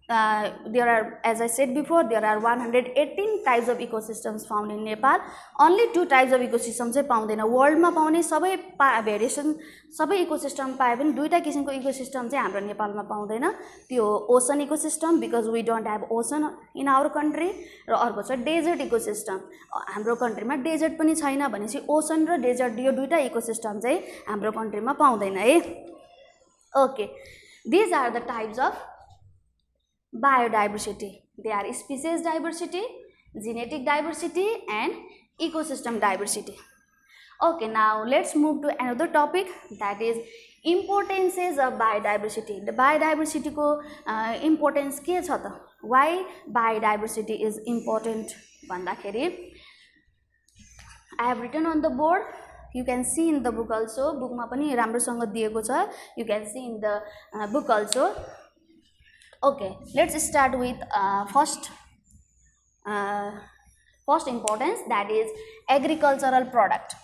There are, as I said before, there are 118 types of ecosystems found in Nepal. Only 2 types of ecosystems चाहिँ पाउँदैन। वर्ल्डमा पाउने सबै भेरिएसन सबै इकोसिस्टम पाए पनि 2टा किसिमको इकोसिस्टम चाहिँ हाम्रो नेपालमा पाउँदैन। त्यो ocean ecosystem because we don't have ocean in our country, र अर्को छ डेजर्ट इकोसिस्टम। हाम्रो कन्ट्रीमा डेजर्ट पनि छैन भनेपछि ओसन र डेजर्ट यो 2टा इकोसिस्टम चाहिँ हाम्रो कन्ट्रीमा पाउँदैन है। Okay, these are the types of biodiversity. They are species diversity, genetic diversity and ecosystem diversity. Okay, now let's move to another topic, that is importances of biodiversity. The biodiversity ko importance के छ त? Why biodiversity is important भन्दाखेरि I have written on the board. You can see in the book also. Book मा पनि राम्रोसँग दिएको छ. You can see in the book also. Okay, let's start with first importance, that is agricultural product.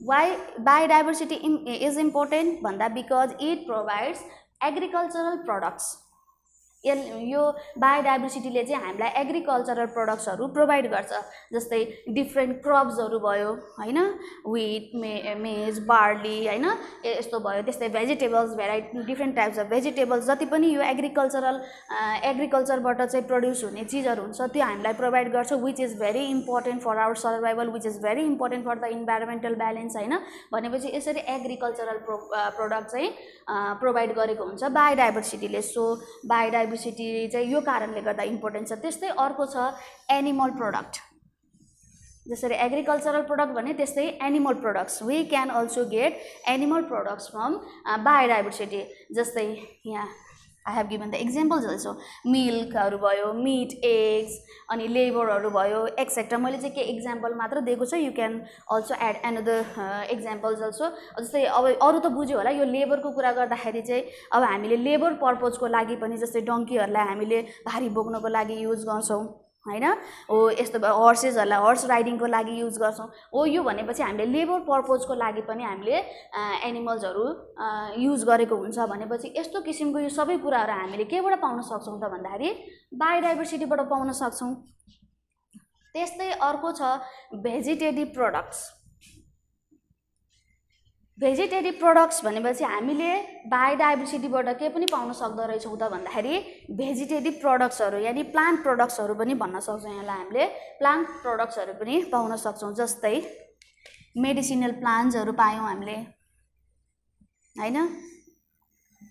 Why biodiversity is important भन्दा because it provides agricultural products. यो बायोडाइभर्सिटीले चाहिँ हामीलाई agricultural प्रोडक्ट्सहरू provide गर्छ। जस्तै डिफ्रेन्ट क्रप्सहरू भयो हैन, व्हिट, मेज, बार्ली हैन, यस्तो भयो। त्यस्तै vegetables, variety different types of vegetables जति पनि यो एग्रिकल्चरबाट चाहिँ प्रड्युस हुने चिजहरू हुन्छ त्यो हामीलाई प्रोभाइड गर्छ, which is very important for our survival, which is very important for the environmental balance हैन। भनेपछि यसरी एग्रिकल्चरल प्रोडक्ट चाहिँ प्रोभाइड गरेको हुन्छ बायोडाइभर्सिटीले। सो बायोडाइभर्सिटी चाहिँ यो कारणले गर्दा इम्पोर्टेन्ट छ। त्यस्तै अर्को छ एनिमल प्रोडक्ट। जसरी एग्रिकल्चरल प्रोडक्ट भने त्यस्तै animal products, we can also get animal products from biodiversity. जस्तै यहाँ I have given the examples also, मिल्कहरू भयो, मिट, एग्स, अनि लेबरहरू भयो एक्सेट्रा। मैले चाहिँ के एक्जाम्पल मात्र दिएको छ, you can also add another examples also. जस्तै अब अरू त बुझ्यो होला, यो लेबरको कुरा गर्दाखेरि चाहिँ अब हामीले लेबर पर्पजको लागि पनि जस्तै डङ्कीहरूलाई हामीले भारी बोक्नको लागि युज गर्छौँ हैन, हो यस्तो हर्सेसहरूलाई हर्स राइडिङको लागि युज गर्छौँ। हो यो भनेपछि हामीले लेबर पर्पजको लागि पनि हामीले एनिमल्सहरू युज गरेको हुन्छ। भनेपछि यस्तो किसिमको यो सबै कुराहरू हामीले केबाट पाउन सक्छौँ त भन्दाखेरि बायोडाइभर्सिटीबाट पाउन सक्छौँ। त्यस्तै अर्को छ भेजिटेटिभ प्रोडक्ट्स। भेजिटेटिभ प्रोडक्ट्स भनेपछि हामीले बायोडाइभर्सिटीबाट के पनि पाउन सक्दो रहेछौँ त भन्दाखेरि भेजिटेटिभ प्रोडक्ट्सहरू यानि प्लान्ट प्रोडक्ट्सहरू पनि भन्न सक्छौँ। यसलाई हामीले प्लान्ट प्रोडक्ट्सहरू पनि पाउन सक्छौँ, जस्तै मेडिसिनल प्लान्ट्सहरू पायौँ हामीले हैन,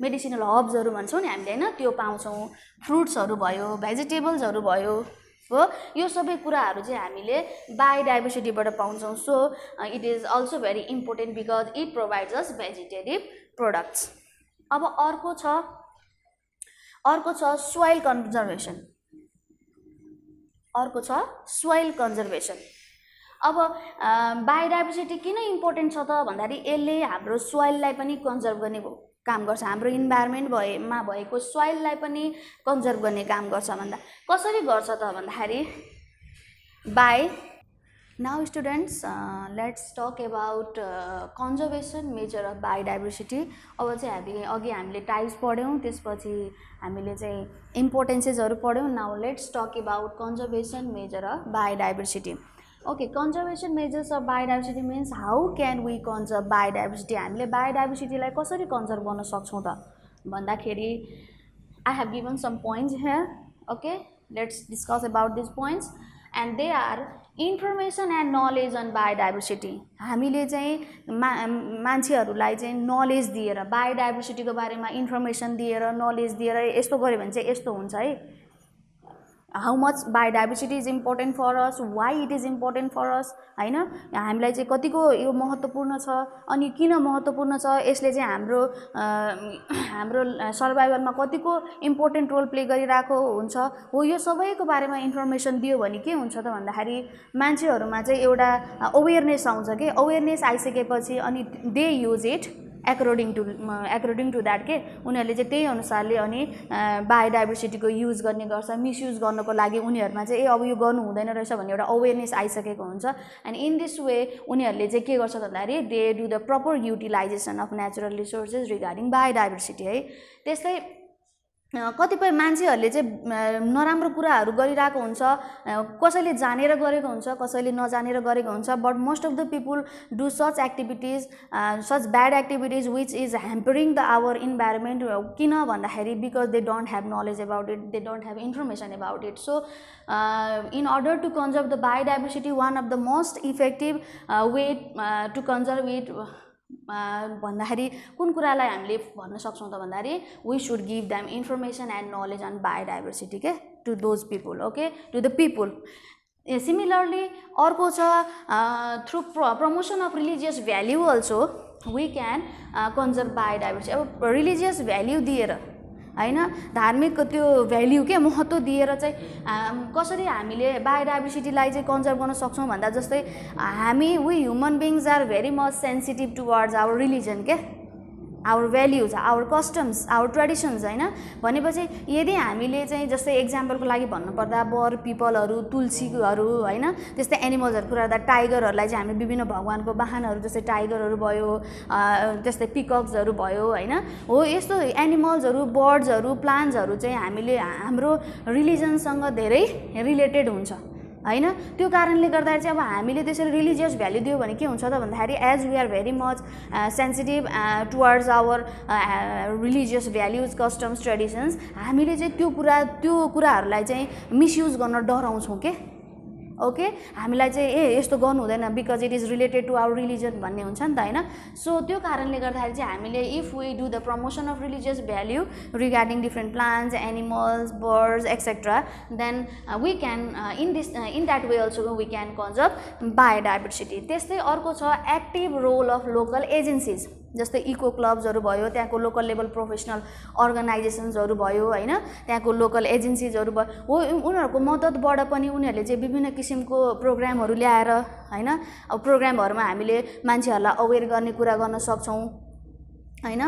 मेडिसिनल हर्ब्सहरू भन्छौँ नि हामीले हैन, त्यो पाउँछौँ। फ्रुट्सहरू भयो, भेजिटेबल्सहरू भयो हो, यो सबै कुराहरू चाहिँ हामीले बायोडाइभर्सिटीबाट पाउँछौँ। So it is also very important because it provides us vegetative products. अब अर्को छ सोइल कन्जर्भेसन। अब बायोडाइभर्सिटी किन इम्पोर्टेन्ट छ त भन्दाखेरि यसले हाम्रो सोइललाई पनि कन्जर्भ गर्ने काम गर्छ, हाम्रो इन्भाइरोमेन्टमा भएको सोइललाई पनि कन्जर्भ गर्ने काम गर्छ। भन्दा कसरी गर्छ त भन्दाखेरि by now students let's talk about conservation measure of biodiversity. अब चाहिँ हामीले टाइप्स पढ्यौँ, त्यसपछि हामीले चाहिँ इम्पोर्टेन्सेसहरू पढ्यौँ। Now let's talk about conservation measure of biodiversity. Okay, conservation measures of biodiversity means how can we conserve biodiversity. हामीले बायोडाइभर्सिटीलाई कसरी कन्जर्भ गर्न सक्छौँ त भन्दाखेरि I have given some points here. Okay, let's discuss about this points and they are information and knowledge on biodiversity. हामीले चाहिँ मान्छेहरूलाई चाहिँ नलेज दिएर, बायोडाइभर्सिटीको बारेमा इन्फर्मेसन दिएर, नलेज दिएर यस्तो गऱ्यो भने चाहिँ यस्तो हुन्छ है। How much biodiversity is important for us, why it is important for us हैन, हामीलाई चाहिँ कतिको यो महत्त्वपूर्ण छ अनि किन महत्त्वपूर्ण छ, यसले चाहिँ हाम्रो सर्भाइभलमा कतिको इम्पोर्टेन्ट रोल प्ले गरिरहेको हुन्छ हो, यो सबैको बारेमा इन्फर्मेसन दियो भने के हुन्छ त भन्दाखेरि मान्छेहरूमा चाहिँ एउटा अवेरनेस आउँछ कि अवेरनेस आइसकेपछि अनि they use it according to that के उनीहरूले चाहिँ त्यही अनुसारले अनि बायोडाइभर्सिटीको युज गर्ने गर्छ। मिसयुज गर्नको लागि उनीहरूमा चाहिँ अब यो गर्नु हुँदैन रहेछ भन्ने एउटा अवेरनेस आइसकेको हुन्छ। एन्ड इन दिस वे उनीहरूले चाहिँ के गर्छ भन्दाखेरि they do the proper utilisation of natural resources regarding biodiversity है। त्यस्तै कतिपय मान्छेहरूले चाहिँ नराम्रो कुराहरू गरिरहेको हुन्छ, कसैले जानेर गरेको हुन्छ, कसैले नजानेर गरेको हुन्छ। But most of the people do such activities, such bad activities which is hampering the our environment. किन भन्दाखेरि because they don't have knowledge about it, they don't have information about it. So in order to conserve the biodiversity one of the most effective way to conserve it भन्दाखेरि कुन कुरालाई हामीले भन्न सक्छौँ त भन्दाखेरि we should give them information and knowledge on biodiversity के to those people. Okay, to the people. Similarly अर्को छ through promotion of religious value also we can conserve biodiversity. अब रिलिजियस भ्याल्यू दिएर हैन, धार्मिक त्यो भ्याल्यू के महत्त्व दिएर चाहिँ कसरी हामीले बायोडाइभर्सिटीलाई चाहिँ कन्जर्भ गर्न सक्छौँ भन्दा जस्तै we human beings are very much sensitive towards our religion के, our values, our customs, our traditions हैन। भनेपछि यदि हामीले चाहिँ जस्तै एक्जाम्पलको लागि भन्नुपर्दा बर पिपलहरू, तुलसीहरू हैन, त्यस्तै एनिमल्सहरू कुरा गर्दा टाइगरहरूलाई चाहिँ हामीले विभिन्न भगवानको वाहनहरू जस्तै टाइगरहरू भयो, त्यस्तै पिकक्सहरू भयो हैन, हो यस्तो एनिमल्सहरू, बर्ड्सहरू, प्लान्ट्सहरू चाहिँ हामीले हाम्रो रिलिजनसँग धेरै रिलेटेड हुन्छ हैन। त्यो कारणले गर्दाखेरि चाहिँ अब हामीले त्यसरी रिलिजियस भ्याल्यू दियो भने के हुन्छ त भन्दाखेरि as we are very much sensitive towards our religious values, customs, traditions, हामीले चाहिँ त्यो कुराहरूलाई चाहिँ मिसयुज गर्न डराउँछौँ के। ओके, हामीलाई चाहिँ यस्तो गर्नु हुँदैन because it is related to our religion भन्ने हुन्छ नि त हैन। सो त्यो कारणले गर्दाखेरि चाहिँ हामीले if we do the promotion of religious value regarding different plants, animals, birds etcetera, then we can in that way also we can conserve biodiversity. त्यस्तै अर्को छ active role of local agencies, जस्तै eco क्लब्सहरू भयो, त्यहाँको local level professional अर्गनाइजेसन्सहरू भयो हैन, त्यहाँको लोकल एजेन्सिजहरू भयो, हो उनीहरूको मद्दतबाट पनि उनीहरूले चाहिँ विभिन्न किसिमको प्रोग्रामहरू ल्याएर हैन, अब प्रोग्रामहरूमा हामीले मान्छेहरूलाई अवेर गर्ने कुरा गर्न सक्छौँ हैन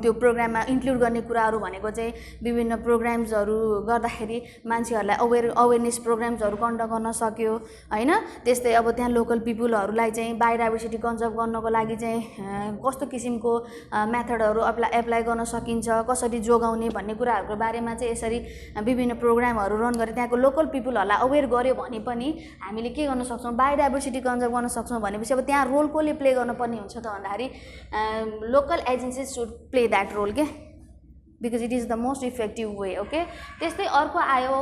त्यो प्रोग्राममा इन्क्लुड गर्ने कुराहरू भनेको चाहिँ विभिन्न प्रोग्राम्सहरू गर्दाखेरि मान्छेहरूलाई अवेरनेस प्रोग्राम्सहरू कन्डक्ट गर्न सक्यो हैन। त्यस्तै अब त्यहाँ लोकल पिपुलहरूलाई चाहिँ बायोडाइभर्सिटी कन्जर्भ गर्नको लागि चाहिँ कस्तो किसिमको मेथडहरू एप्लाई गर्न सकिन्छ, कसरी जोगाउने भन्ने कुराहरूको बारेमा चाहिँ यसरी विभिन्न प्रोग्रामहरू रन गरे त्यहाँको लोकल पिपुलहरूलाई अवेर गर्यो भने पनि हामीले के गर्न सक्छौँ, बायोडाइभर्सिटी कन्जर्भ गर्न सक्छौँ। भनेपछि अब त्यहाँ रोल कसले प्ले गर्नुपर्ने हुन्छ त भन्दाखेरि local agencies should play that role के, because it is the most effective way. Okay, त्यस्तै अर्को आयो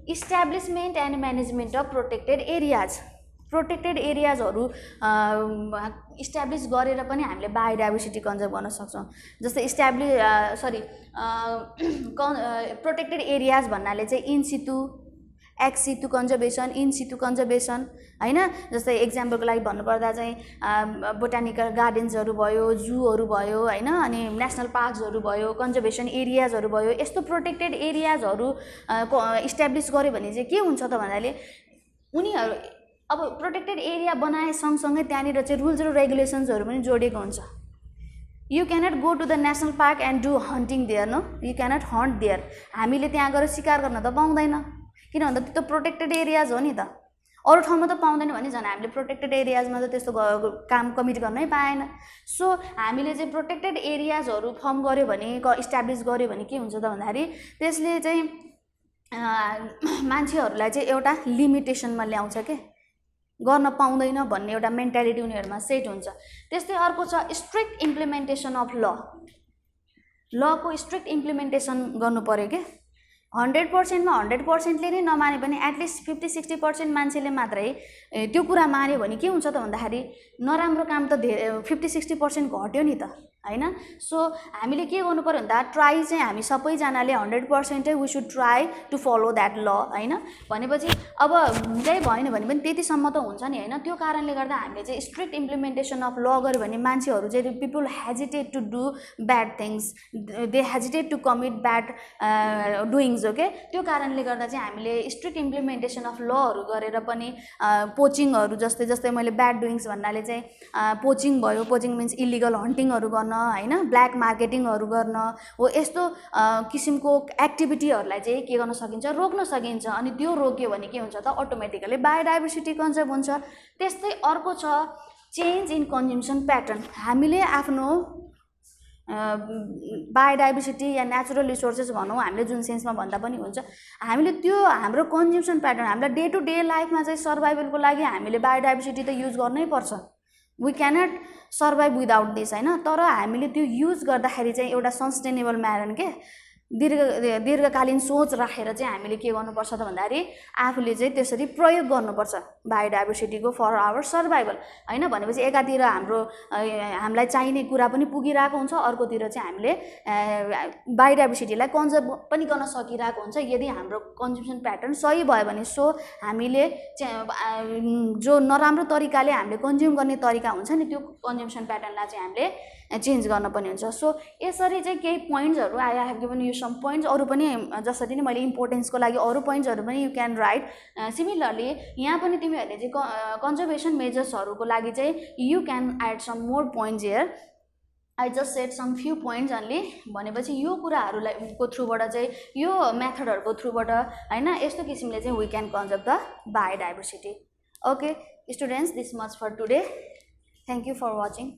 establishment and management of protected areas. प्रोटेक्टेड एरियाजहरू इस्टाब्लिस गरेर पनि हामीले बायोडाइभर्सिटी कन्जर्भ गर्न सक्छौँ। जस्तै प्रोटेक्टेड एरियाज भन्नाले चाहिँ in situ, ex situ conservation, in situ conservation हैन। जस्तै एक्जाम्पलको लागि भन्नुपर्दा चाहिँ बोटानिकल गार्डन्सहरू भयो, जूहरू भयो हैन, अनि नेसनल पार्क्सहरू भयो, कन्जर्भेसन एरियाजहरू भयो। यस्तो प्रोटेक्टेड एरियाजहरू इस्टाब्लिस गर्यो भने चाहिँ के हुन्छ त भन्नाले उनीहरू अब प्रोटेक्टेड एरिया बनाए सँगसँगै त्यहाँनिर चाहिँ रुल्स र रेगुलेसन्सहरू पनि जोडिएको हुन्छ। You can't go to the national park and do hunting there, no, you can't hunt there. हामीले त्यहाँ गएर शिकार गर्न त पाउँदैन, किन भन्दा त्यो त प्रोटेक्टेड एरियाज हो नि त। अरू ठाउँमा त पाउँदैन भने झन् हामीले प्रोटेक्टेड एरियाजमा त त्यस्तो काम कमिट गर्नै पाएन। सो हामीले चाहिँ प्रोटेक्टेड एरियाजहरू फर्म गर्यो भने, इस्टाब्लिस गर्यो भने के हुन्छ त भन्दाखेरि त्यसले चाहिँ मान्छेहरूलाई चाहिँ एउटा लिमिटेसनमा ल्याउँछ के, गर्न पाउँदैन भन्ने एउटा मेन्टालिटी उनीहरूमा सेट हुन्छ। त्यस्तै अर्को छ स्ट्रिक्ट इम्प्लिमेन्टेसन अफ ल। लको स्ट्रिक्ट इम्प्लिमेन्टेसन गर्नु पऱ्यो के। 100%मा 100%ले नै नमाने पनि एटलिस्ट 50-60% मान्छेले मात्रै त्यो कुरा मान्यो भने के हुन्छ त भन्दाखेरि नराम्रो काम त 50-60% घट्यो नि त हैन। सो हामीले के गर्नु पर्यो भन्दा ट्राई चाहिँ हामी सबैजनाले 100% we should try to follow that law हैन। भनेपछि अब हुँदै भएन भने पनि त्यतिसम्म त हुन्छ नि हैन। त्यो कारणले गर्दा हामीले चाहिँ स्ट्रिक्ट इम्प्लिमेन्टेसन अफ ल गर्यो भने मान्छेहरू चाहिँ people hesitate to do bad things, they hesitate to commit bad doings. Okay, त्यो कारणले गर्दा चाहिँ हामीले स्ट्रिक्ट इम्प्लिमेन्टेसन अफ लहरू गरेर पनि पोचिङहरू जस्तै मैले ब्याड डुइङ्स भन्नाले चाहिँ पोचिङ भयो, पोचिङ मिन्स इलिगल हन्टिङहरू गर्न हैन, ब्ल्याक मार्केटिङहरू गर्न हो, यस्तो किसिमको एक्टिभिटीहरूलाई चाहिँ के गर्न सकिन्छ, रोक्न सकिन्छ। अनि त्यो रोक्यो भने के हुन्छ त अटोमेटिकली बायोडाइभर्सिटी कन्जर्भ हुन्छ। त्यस्तै अर्को छ चेन्ज इन कन्ज्युम्सन प्याटर्न। हामीले आफ्नो बायोडाइभर्सिटी या नेचुरल रिसोर्सेस भनौँ हामीले जुन सेन्समा भन्दा पनि हुन्छ, हामीले त्यो हाम्रो कन्ज्युम्सन प्याटर्न हामीलाई डे टु डे लाइफमा चाहिँ सर्भाइभलको लागि हामीले बायोडाइभर्सिटी त युज गर्नै पर्छ। We can't survive without this हैन। तर हामीले त्यो युज गर्दाखेरि चाहिँ एउटा सस्टेनेबल म्यानर के दीर्घकालीन सोच राखेर चाहिँ हामीले के गर्नुपर्छ त भन्दाखेरि आफूले चाहिँ त्यसरी प्रयोग गर्नुपर्छ बायोडाइभर्सिटीको फर आवर सर्भाइभल हैन। भनेपछि एकातिर हामीलाई चाहिने कुरा पनि पुगिरहेको हुन्छ, अर्कोतिर चाहिँ हामीले बायोडाइभर्सिटीलाई कन्जर्भ पनि गर्न सकिरहेको हुन्छ यदि हाम्रो कन्ज्युम्सन प्याटर्न सही भयो भने। सो हामीले जो नराम्रो तरिकाले हामीले कन्ज्युम गर्ने तरिका हुन्छ नि, त्यो कन्ज्युम्सन प्याटर्नलाई चाहिँ हामीले चेन्ज गर्न पनि हुन्छ। सो यसरी चाहिँ केही पोइन्ट्सहरू I have given you some points. अरू पनि जसरी नै मैले इम्पोर्टेन्सको लागि अरू पोइन्ट्सहरू पनि यु क्यान राइट। सिमिलरली यहाँ पनि तिमीहरूले चाहिँ कन्जर्भेसन मेजर्सहरूको लागि चाहिँ you can add some more points here. I just set some few points only. भनेपछि यो कुराहरूलाई को थ्रुबाट चाहिँ यो मेथडहरूको थ्रुबाट हैन यस्तो किसिमले चाहिँ we can conserve the biodiversity. Okay students, this much for today. Thank you for watching.